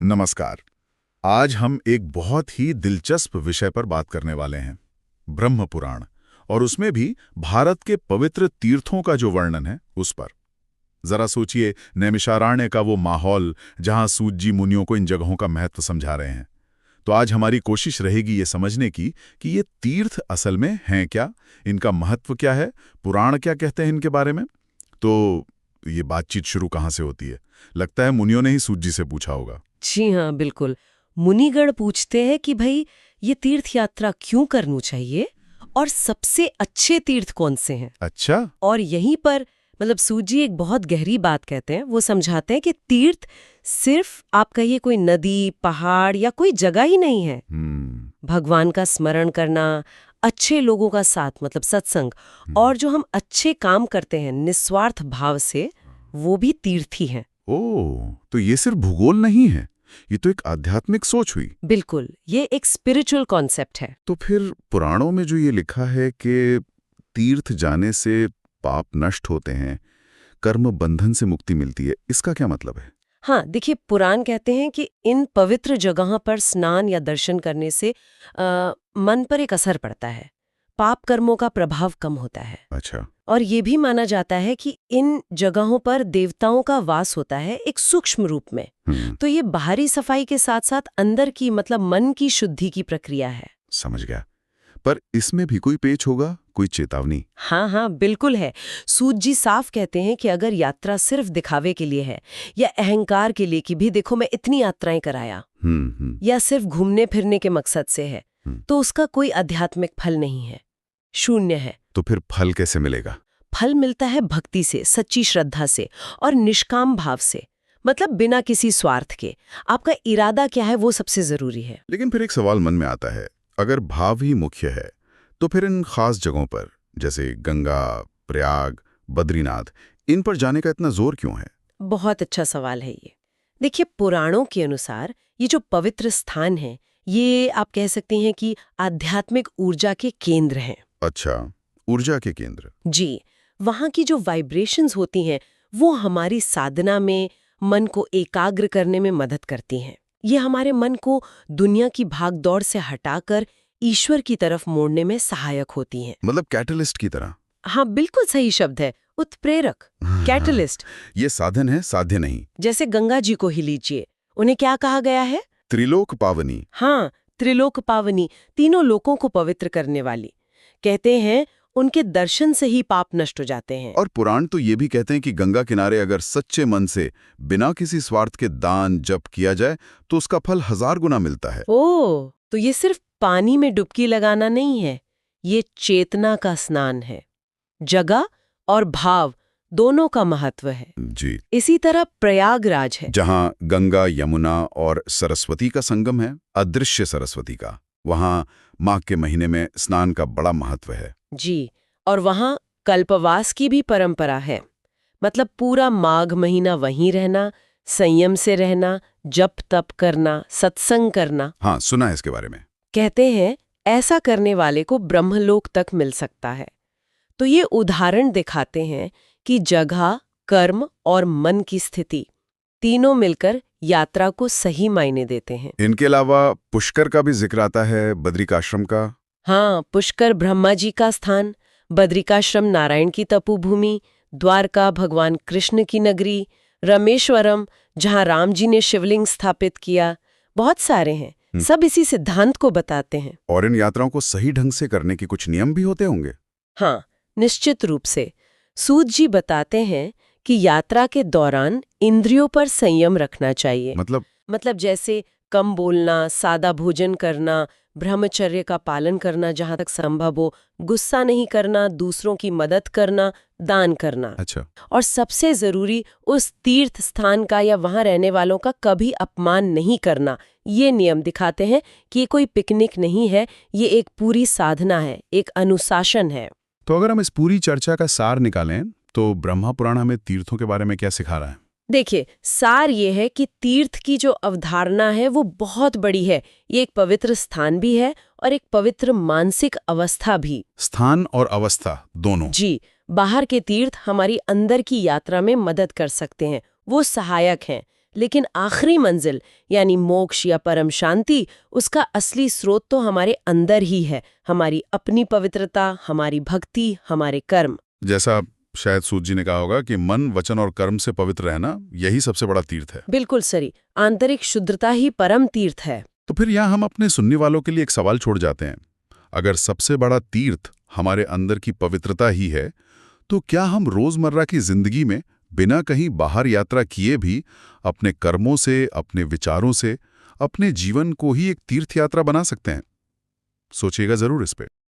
नमस्कार। आज हम एक बहुत ही दिलचस्प विषय पर बात करने वाले हैं, ब्रह्म पुराण, और उसमें भी भारत के पवित्र तीर्थों का जो वर्णन है उस पर। जरा सोचिए, नैमिषारण्य का वो माहौल जहां सूत जी मुनियों को इन जगहों का महत्व समझा रहे हैं। तो आज हमारी कोशिश रहेगी ये समझने की कि ये तीर्थ असल में हैं क्या, इनका महत्व क्या है, पुराण क्या कहते हैं इनके बारे में। तो ये बातचीत शुरू कहाँ से होती है? लगता है मुनियों ने ही सूत जी से पूछा होगा। जी हाँ, बिल्कुल। मुनिगण पूछते हैं कि भाई ये तीर्थ यात्रा क्यों करनी चाहिए और सबसे अच्छे तीर्थ कौन से हैं। अच्छा। और यहीं पर सूत जी एक बहुत गहरी बात कहते हैं। वो समझाते हैं कि तीर्थ सिर्फ आप कहिए कोई नदी, पहाड़ या कोई जगह ही नहीं है। भगवान का स्मरण करना, अच्छे लोगों का साथ सत्संग, और जो हम अच्छे काम करते हैं निस्वार्थ भाव से, वो भी तीर्थ ही हैं। ओह, तो ये सिर्फ भूगोल नहीं है, ये तो एक आध्यात्मिक सोच हुई। बिल्कुल, ये एक स्पिरिचुअल कॉन्सेप्ट है। तो फिर पुराणों में जो ये लिखा है कि तीर्थ जाने से पाप नष्ट होते हैं, कर्म बंधन से मुक्ति मिलती है, इसका क्या मतलब है? हाँ, देखिए, पुराण कहते हैं कि इन पवित्र जगहों पर स्नान या दर्शन करने से मन पर एक असर पड़ता है, पाप कर्मों का प्रभाव कम होता है। अच्छा। और ये भी माना जाता है कि इन जगहों पर देवताओं का वास होता है एक सूक्ष्म रूप में। तो ये बाहरी सफाई के साथ साथ अंदर की मन की शुद्धि की प्रक्रिया है। समझ गया। पर इसमें भी कोई पेच होगा, कोई चेतावनी? हाँ हाँ, बिल्कुल है। सूत जी साफ कहते हैं कि अगर यात्रा सिर्फ दिखावे के लिए है या अहंकार के लिए कि भी देखो मैं इतनी यात्राएं कराया, या सिर्फ घूमने फिरने के मकसद से है, तो उसका कोई आध्यात्मिक फल नहीं है, शून्य है। तो फिर फल कैसे मिलेगा? फल मिलता है भक्ति से, सच्ची श्रद्धा से और निष्काम भाव से, बिना किसी स्वार्थ के। आपका इरादा क्या है वो सबसे जरूरी है। लेकिन फिर एक सवाल मन में आता है, अगर भाव ही मुख्य है, तो फिर इन खास जगहों पर जैसे गंगा, प्रयाग, बद्रीनाथ, इन पर जाने का इतना जोर क्यों है? बहुत अच्छा सवाल है ये। देखिए, पुराणों के अनुसार ये जो पवित्र स्थान है, ये आप कह सकते हैं कि आध्यात्मिक ऊर्जा के केंद्र हैं। अच्छा, ऊर्जा के केंद्र। जी, वहाँ की जो वाइब्रेशंस होती हैं वो हमारी साधना में मन को एकाग्र करने में मदद करती हैं। ये हमारे मन को दुनिया की भागदौड़ से हटाकर ईश्वर की तरफ मोड़ने में सहायक होती हैं। मतलब कैटलिस्ट की तरह। हाँ, बिल्कुल सही शब्द है, उत्प्रेरक, कैटलिस्ट। ये साधन है, साध्य नहीं। जैसे गंगा जी को ही लीजिए, उन्हें क्या कहा गया है? त्रिलोक पावनी। हाँ, त्रिलोक पावनी, तीनों लोकों को पवित्र करने वाली। कहते हैं उनके दर्शन से ही पाप नष्ट हो जाते हैं। और पुराण तो ये भी कहते हैं कि गंगा किनारे अगर सच्चे मन से बिना किसी स्वार्थ के दान जप किया जाए तो उसका फल 1000 गुना मिलता है। ओह, तो ये सिर्फ पानी में डुबकी लगाना नहीं है, ये चेतना का स्नान है। जगह और भाव दोनों का महत्व है। जी। इसी तरह प्रयागराज है, जहाँ गंगा, यमुना और सरस्वती का संगम है, अदृश्य सरस्वती का। वहाँ माघ के महीने में स्नान का बड़ा महत्व है। जी, और वहाँ कल्पवास की भी परंपरा है। पूरा माघ महीना वहीं रहना, संयम से रहना, जप तप करना, सत्संग करना। हाँ, सुना है इसके बारे में। कहते हैं ऐसा करने वाले को ब्रह्मलोक तक मिल सकता है। तो ये उदाहरण दिखाते हैं कि जगह, कर्म और मन की स्थिति तीनों मिलकर यात्रा को सही मायने देते हैं। इनके अलावा पुष्कर का भी जिक्र आता है, बद्रिकाश्रम का। हाँ, पुष्कर ब्रह्मा जी का स्थान, बद्रिकाश्रम नारायण की तपोभूमि, द्वारका भगवान कृष्ण की नगरी, रामेश्वरम जहाँ राम जी ने शिवलिंग स्थापित किया, बहुत सारे हैं। सब इसी सिद्धांत को बताते हैं। और इन यात्राओं को सही ढंग से करने के कुछ नियम भी होते होंगे। हाँ, निश्चित रूप से। सूत जी बताते हैं कि यात्रा के दौरान इंद्रियों पर संयम रखना चाहिए। मतलब जैसे कम बोलना, सादा भोजन करना, ब्रह्मचर्य का पालन करना जहाँ तक संभव हो, गुस्सा नहीं करना, दूसरों की मदद करना, दान करना। अच्छा। और सबसे जरूरी, उस तीर्थ स्थान का या वहाँ रहने वालों का कभी अपमान नहीं करना। ये नियम दिखाते हैं कि ये कोई पिकनिक नहीं है, ये एक पूरी साधना है, एक अनुशासन है। तो अगर हम इस पूरी चर्चा का सार निकालें तो ब्रह्मा पुराण हमें तीर्थों के बारे में क्या सिखा रहा है? देखिए, सार ये है कि तीर्थ की जो अवधारणा है वो बहुत बड़ी है। ये एक पवित्र स्थान भी है और एक पवित्र मानसिक अवस्था भी। स्थान और अवस्था दोनों। जी, बाहर के तीर्थ हमारी अंदर की यात्रा में मदद कर सकते हैं, वो सहायक हैं। लेकिन आखिरी मंजिल यानी मोक्ष या परम शांति, उसका असली स्रोत तो हमारे अंदर ही है, हमारी अपनी पवित्रता, हमारी भक्ति, हमारे कर्म। जैसा शायद सूत जी ने कहा होगा कि मन, वचन और कर्म से पवित्र रहना, यही सबसे बड़ा तीर्थ है। बिल्कुल सही। आंतरिक शुद्धता ही परम तीर्थ है। तो फिर यहाँ हम अपने सुनने वालों के लिए एक सवाल छोड़ जाते हैं। अगर सबसे बड़ा तीर्थ हमारे अंदर की पवित्रता ही है, तो क्या हम रोजमर्रा की जिंदगी में बिना कहीं बाहर यात्रा किए भी अपने कर्मों से, अपने विचारों से, अपने जीवन को ही एक तीर्थ यात्रा बना सकते हैं? सोचिएगा जरूर इस पे।